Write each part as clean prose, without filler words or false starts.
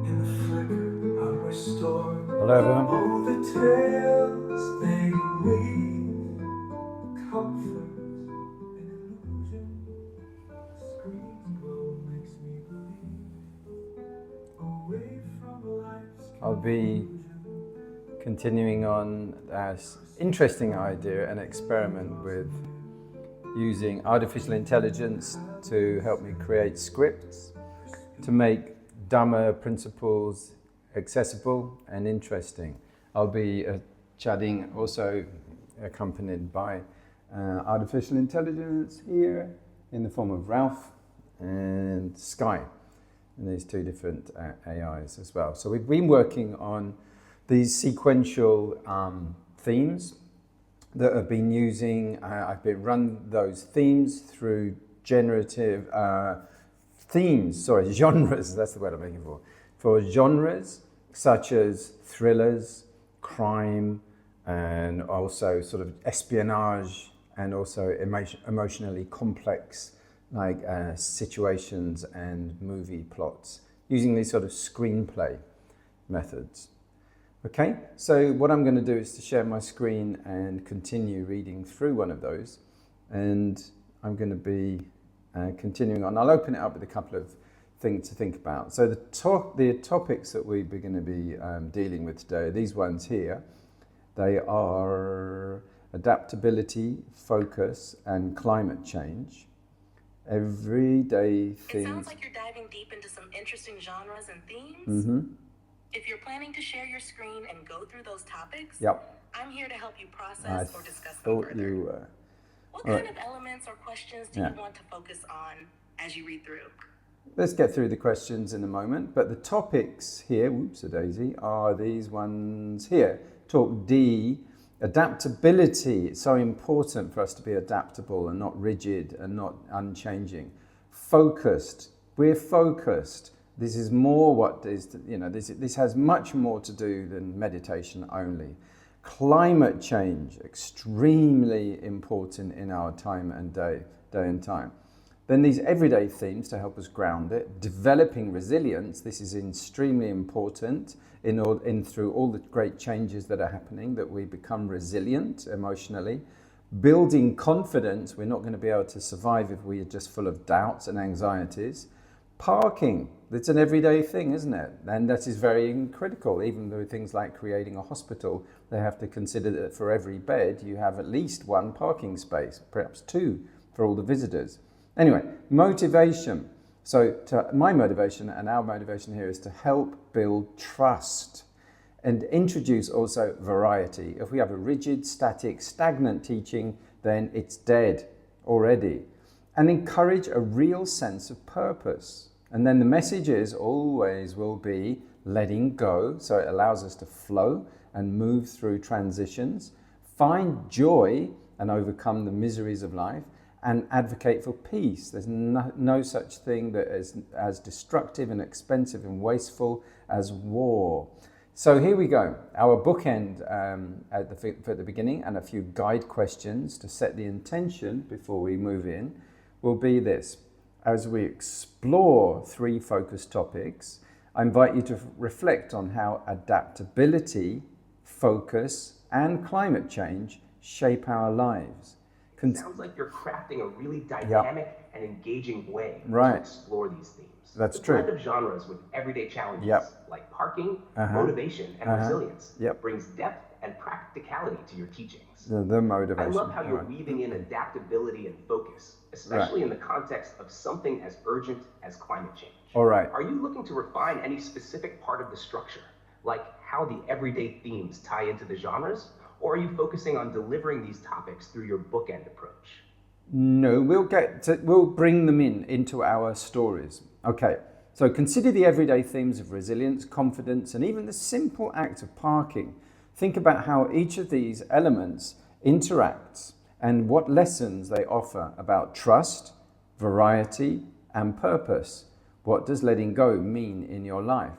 In the flicker of our storm, Hello everyone. all the tales they weave, comfort and illusion. Screen glow makes me believe, away from life's I'll be continuing on this interesting idea and experiment with using artificial intelligence to help me create scripts to make Dhamma principles accessible and interesting. I'll be chatting also accompanied by artificial intelligence here in the form of Ralph and Sky, and these two different AIs as well. So we've been working on these sequential themes that have been using, I've been run those themes through generative genres, that's the word I'm looking for genres such as thrillers, crime, and also sort of espionage, and also emotionally complex like situations and movie plots, using these sort of screenplay methods. Okay, so what I'm going to do is to share my screen and continue reading through one of those, and I'm going to be continuing on. I'll open it up with a couple of things to think about. So the topics that we're going to be dealing with today, these ones here, they are adaptability, focus, and climate change. Everyday things. It sounds like you're diving deep into some interesting genres and themes. Mm-hmm. If you're planning to share your screen and go through those topics, Yep. I'm here to help you process or discuss them Thought further. you were. What All kind right. of elements or questions do you want to focus on as you read through? Let's get through the questions in a moment, but the topics here, whoops-a-daisy, are these ones here. Talk D, adaptability. It's so important for us to be adaptable and not rigid and not unchanging. Focused. We're focused. This is more what is, this has much more to do than meditation only. Climate change, extremely important in our time and day and time. Then these everyday themes to help us ground it. Developing resilience, this is extremely important through all the great changes that are happening, that we become resilient emotionally. Building confidence, we're not going to be able to survive if we are just full of doubts and anxieties. Parking, it's an everyday thing, isn't it? And that is very critical. Even though things like creating a hospital, they have to consider that for every bed you have at least one parking space, perhaps two for all the visitors. Anyway, motivation. So my motivation and our motivation here is to help build trust and introduce also variety. If we have a rigid, static, stagnant teaching, then it's dead already. And encourage a real sense of purpose. And then the messages always will be letting go, so it allows us to flow and move through transitions, find joy and overcome the miseries of life, and advocate for peace. There's no such thing that is as destructive and expensive and wasteful as war. So here we go. Our bookend at the beginning, and a few guide questions to set the intention before we move in, will be this. As we explore three focus topics, I invite you to reflect on how adaptability, focus, and climate change shape our lives. It sounds like you're crafting a really dynamic and engaging way to explore these themes. That's the true. blend of genres with everyday challenges like parking, motivation, and resilience brings depth and practicality to your teachings. The motivation. I love how you're weaving in adaptability and focus, especially in the context of something as urgent as climate change. All right. Are you looking to refine any specific part of the structure, like how the everyday themes tie into the genres? Or are you focusing on delivering these topics through your bookend approach? No, we'll bring them into our stories. Okay, so consider the everyday themes of resilience, confidence, and even the simple act of parking. Think about how each of these elements interacts and what lessons they offer about trust, variety, and purpose. What does letting go mean in your life?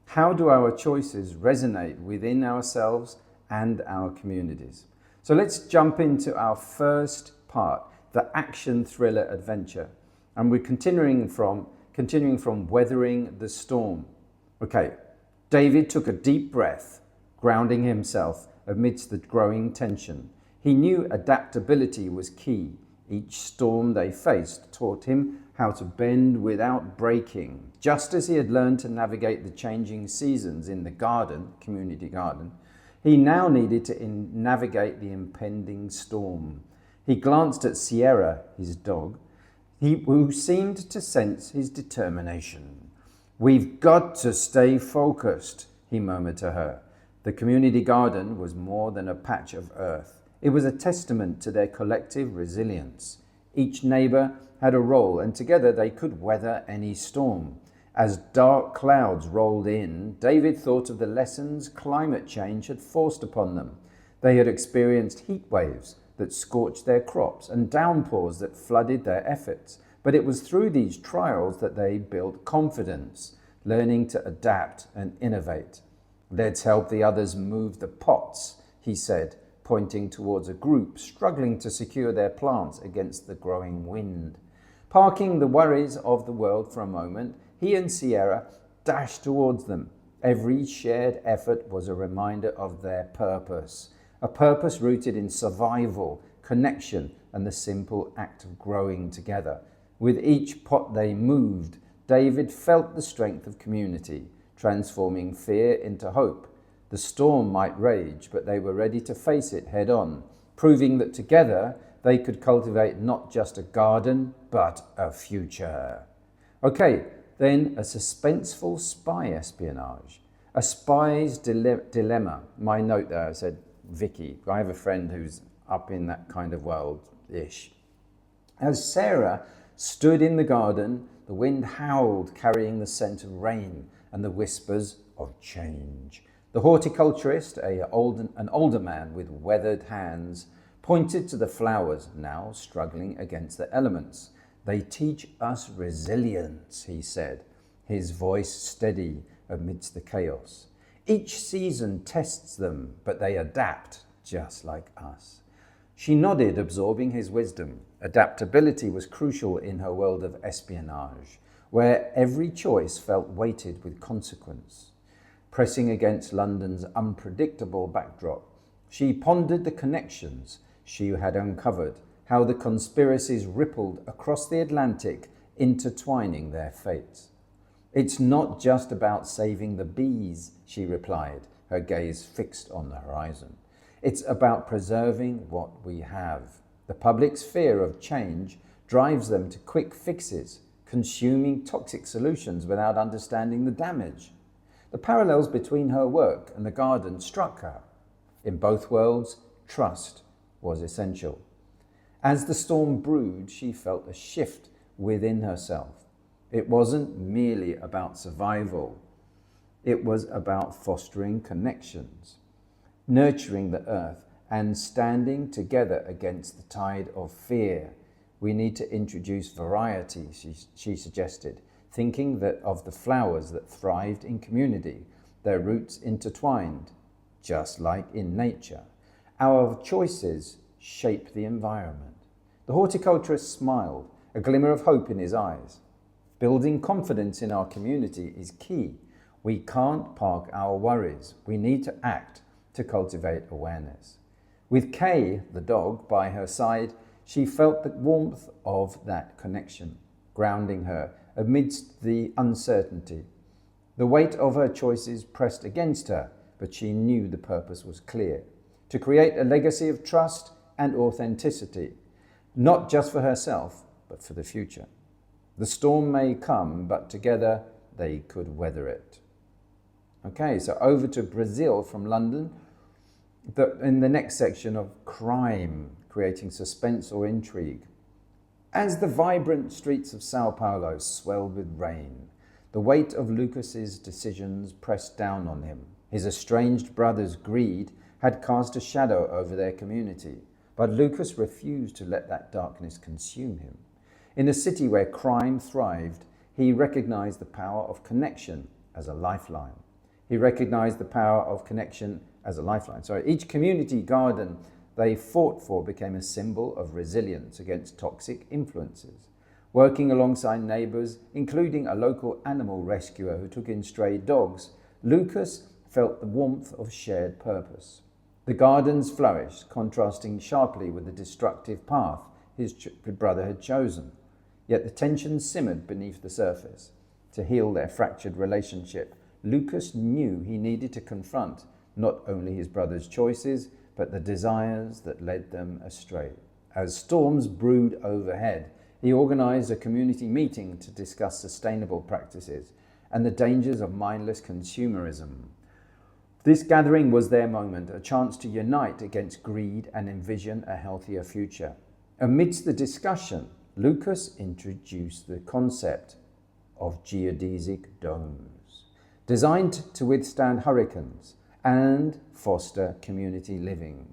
How do our choices resonate within ourselves and our communities? So let's jump into our first part, the action thriller adventure. And we're continuing from weathering the storm. Okay, David took a deep breath, grounding himself amidst the growing tension. He knew adaptability was key. Each storm they faced taught him how to bend without breaking. Just as he had learned to navigate the changing seasons in the garden, community garden, he now needed to navigate the impending storm. He glanced at Sierra, his dog, who seemed to sense his determination. "We've got to stay focused," he murmured to her. The community garden was more than a patch of earth. It was a testament to their collective resilience. Each neighbor had a role, and together they could weather any storm. As dark clouds rolled in, David thought of the lessons climate change had forced upon them. They had experienced heat waves that scorched their crops and downpours that flooded their efforts. But it was through these trials that they built confidence, learning to adapt and innovate. "Let's help the others move the pots," he said, pointing towards a group struggling to secure their plants against the growing wind. Parking the worries of the world for a moment, he and Sierra dashed towards them. Every shared effort was a reminder of their purpose, a purpose rooted in survival, connection, and the simple act of growing together. With each pot they moved, David felt the strength of community, transforming fear into hope. The storm might rage, but they were ready to face it head on, proving that together they could cultivate not just a garden, but a future. Okay, then a suspenseful spy espionage. A spy's dilemma. My note there, I said, Vicky. I have a friend who's up in that kind of world-ish. As Sarah stood in the garden, the wind howled, carrying the scent of rain and the whispers of change. The horticulturist, an older man with weathered hands, pointed to the flowers now struggling against the elements. "They teach us resilience," he said, his voice steady amidst the chaos. "Each season tests them, but they adapt just like us." She nodded, absorbing his wisdom. Adaptability was crucial in her world of espionage, where every choice felt weighted with consequence. Pressing against London's unpredictable backdrop, she pondered the connections she had uncovered, how the conspiracies rippled across the Atlantic, intertwining their fates. "It's not just about saving the bees," she replied, her gaze fixed on the horizon. "It's about preserving what we have." The public's fear of change drives them to quick fixes, consuming toxic solutions without understanding the damage. The parallels between her work and the garden struck her. In both worlds, trust was essential. As the storm brewed, she felt a shift within herself. It wasn't merely about survival. It was about fostering connections, nurturing the earth, and standing together against the tide of fear. "We need to introduce variety," she suggested, thinking that of the flowers that thrived in community, their roots intertwined, just like in nature. Our choices shape the environment. The horticulturist smiled, a glimmer of hope in his eyes. Building confidence in our community is key. We can't park our worries. We need to act to cultivate awareness. With Kay, the dog, by her side, she felt the warmth of that connection, grounding her amidst the uncertainty. The weight of her choices pressed against her, but she knew the purpose was clear: to create a legacy of trust and authenticity, not just for herself, but for the future. The storm may come, but together they could weather it. Okay, so over to Brazil from London. In the next section of crime, creating suspense or intrigue. As the vibrant streets of Sao Paulo swelled with rain, the weight of Lucas's decisions pressed down on him. His estranged brother's greed had cast a shadow over their community, but Lucas refused to let that darkness consume him. In a city where crime thrived, he recognized the power of connection as a lifeline. Each community garden they fought for became a symbol of resilience against toxic influences. Working alongside neighbours, including a local animal rescuer who took in stray dogs, Lucas felt the warmth of shared purpose. The gardens flourished, contrasting sharply with the destructive path his brother had chosen. Yet the tension simmered beneath the surface. To heal their fractured relationship, Lucas knew he needed to confront not only his brother's choices, but the desires that led them astray. As storms brewed overhead, he organised a community meeting to discuss sustainable practices and the dangers of mindless consumerism. This gathering was their moment, a chance to unite against greed and envision a healthier future. Amidst the discussion, Lucas introduced the concept of geodesic domes, designed to withstand hurricanes and foster community living.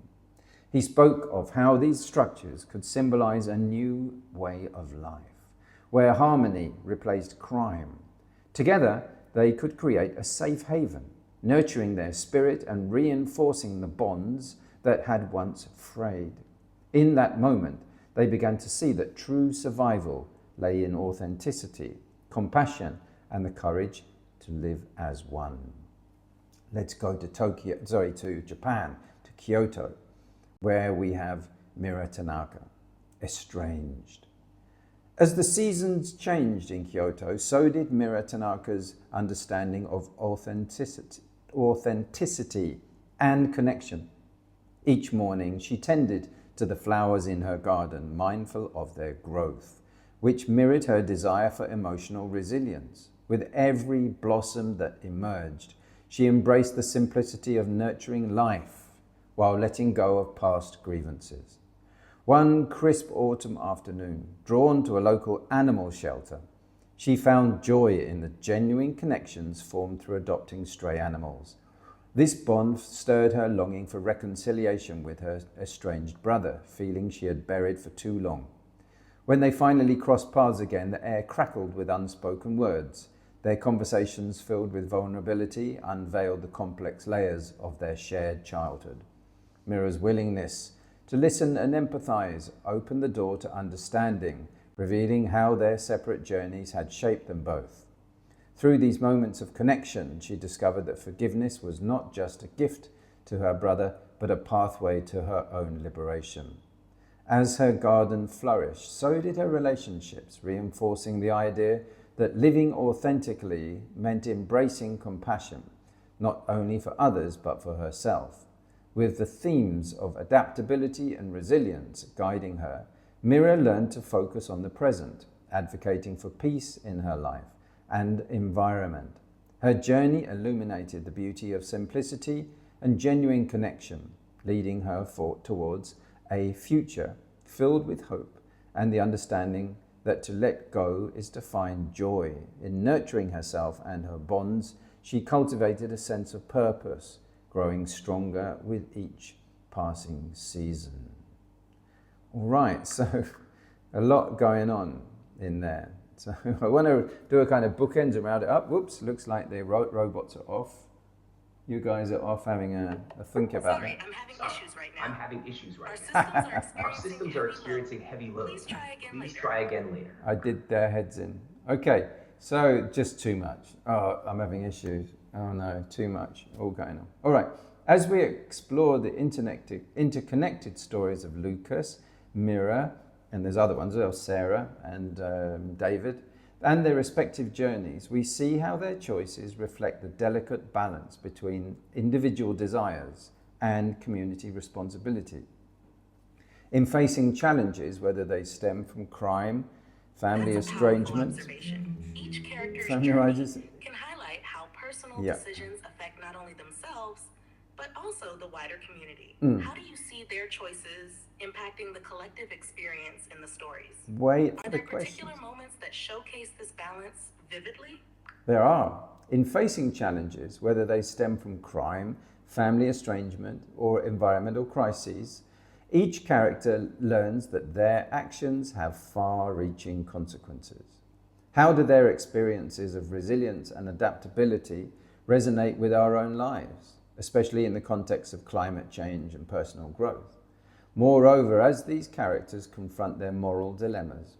He spoke of how these structures could symbolize a new way of life, where harmony replaced crime. Together, they could create a safe haven, nurturing their spirit and reinforcing the bonds that had once frayed. In that moment, they began to see that true survival lay in authenticity, compassion, and the courage to live as one. Let's go to Japan, to Kyoto, where we have Mira Tanaka, Estranged. As the seasons changed in Kyoto, so did Mira Tanaka's understanding of authenticity and connection. Each morning she tended to the flowers in her garden, mindful of their growth, which mirrored her desire for emotional resilience. With every blossom that emerged, she embraced the simplicity of nurturing life while letting go of past grievances. One crisp autumn afternoon, drawn to a local animal shelter, she found joy in the genuine connections formed through adopting stray animals. This bond stirred her longing for reconciliation with her estranged brother, feeling she had buried for too long. When they finally crossed paths again, the air crackled with unspoken words. Their conversations, filled with vulnerability, unveiled the complex layers of their shared childhood. Mira's willingness to listen and empathize opened the door to understanding, revealing how their separate journeys had shaped them both. Through these moments of connection, she discovered that forgiveness was not just a gift to her brother, but a pathway to her own liberation. As her garden flourished, so did her relationships, reinforcing the idea that living authentically meant embracing compassion, not only for others, but for herself. With the themes of adaptability and resilience guiding her, Mira learned to focus on the present, advocating for peace in her life and environment. Her journey illuminated the beauty of simplicity and genuine connection, leading her towards a future filled with hope and the understanding that to let go is to find joy. In nurturing herself and her bonds, she cultivated a sense of purpose, growing stronger with each passing season. All right, so a lot going on in there. So I want to do a kind of bookends and round it up. Whoops, looks like the robots are off. You guys are off having a think about it. I'm having issues right now. Our systems are experiencing heavy load. Please try again later. I did their heads in. Okay, so just too much. Oh, I'm having issues. Oh no, too much. All going on. All right, as we explore the interconnected stories of Lucas, Mira, and there's other ones, Sarah and David, and their respective journeys, we see how their choices reflect the delicate balance between individual desires and community responsibility. In facing challenges, whether they stem from crime, family estrangement, Each character's family journey rises, can highlight how personal Yeah. decisions affect not only themselves, but also the wider community. How do you see their choices impacting the collective experience in the stories? wait Are for the there particular questions. moments that showcase this balance vividly? There are. In facing challenges, whether they stem from crime, family estrangement, or environmental crises, each character learns that their actions have far-reaching consequences. How do their experiences of resilience and adaptability resonate with our own lives, especially in the context of climate change and personal growth? Moreover, as these characters confront their moral dilemmas,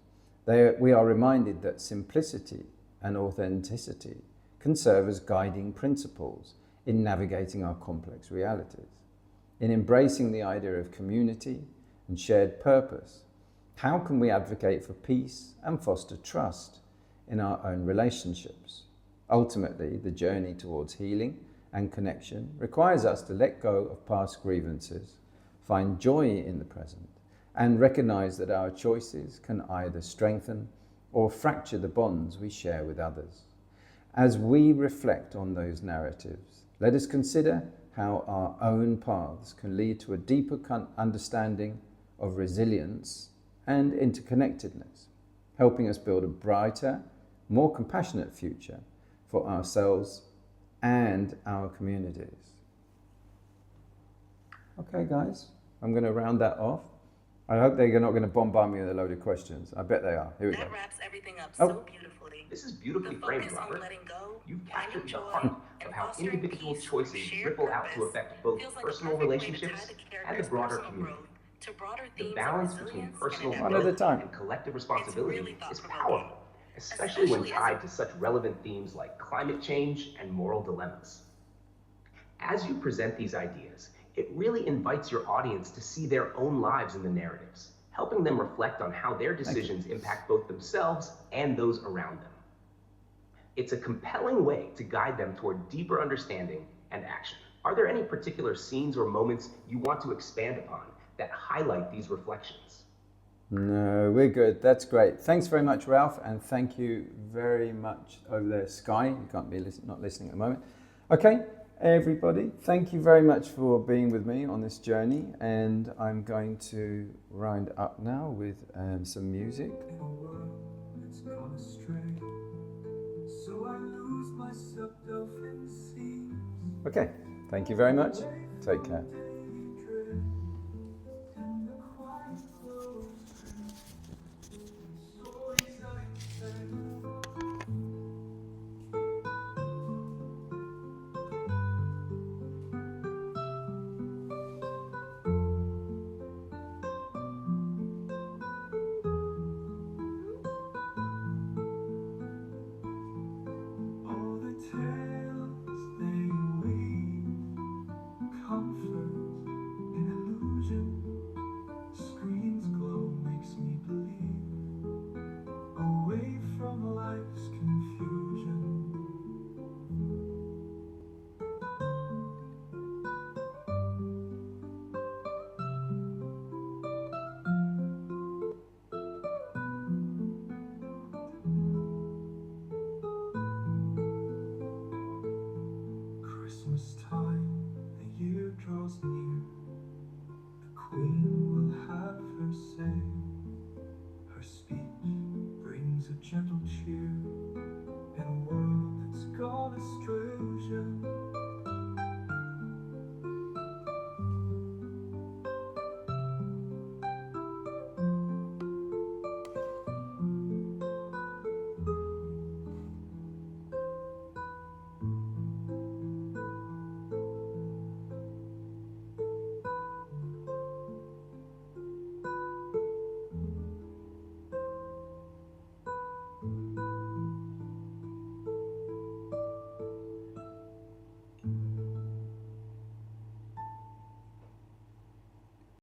We are reminded that simplicity and authenticity can serve as guiding principles in navigating our complex realities. In embracing the idea of community and shared purpose, how can we advocate for peace and foster trust in our own relationships? Ultimately, the journey towards healing and connection requires us to let go of past grievances, find joy in the present, and recognize that our choices can either strengthen or fracture the bonds we share with others. As we reflect on those narratives, let us consider how our own paths can lead to a deeper understanding of resilience and interconnectedness, helping us build a brighter, more compassionate future for ourselves and our communities. Okay, guys, I'm going to round that off. I hope they're not going to bombard me with a load of questions. I bet they are. Here we go. That wraps everything up so beautifully. This is beautifully The framed, focus on Robert. letting go, You've finding captured the joy, heart and of how fostering individual peace choices through shared ripple out to purpose affect both feels like personal a perfect way to relationships tie the and the character's broader personal community. growth to broader The themes balance of between resilience personal and One at a growth time. and collective It's responsibility really is thought-provoking, powerful, especially when especially as tied to such relevant themes like climate change and moral dilemmas. As you present these ideas, it really invites your audience to see their own lives in the narratives, helping them reflect on how their decisions impact both themselves and those around them. It's a compelling way to guide them toward deeper understanding and action. Are there any particular scenes or moments you want to expand upon that highlight these reflections? No, we're good. That's great. Thanks very much, Ralph, and thank you very much over there, Sky. You can't be not listening at the moment. Okay, everybody, thank you very much for being with me on this journey, and I'm going to round up now with some music. In a world that's gone astray, so I lose myself, dolphin seas. Okay, thank you very much. Take care.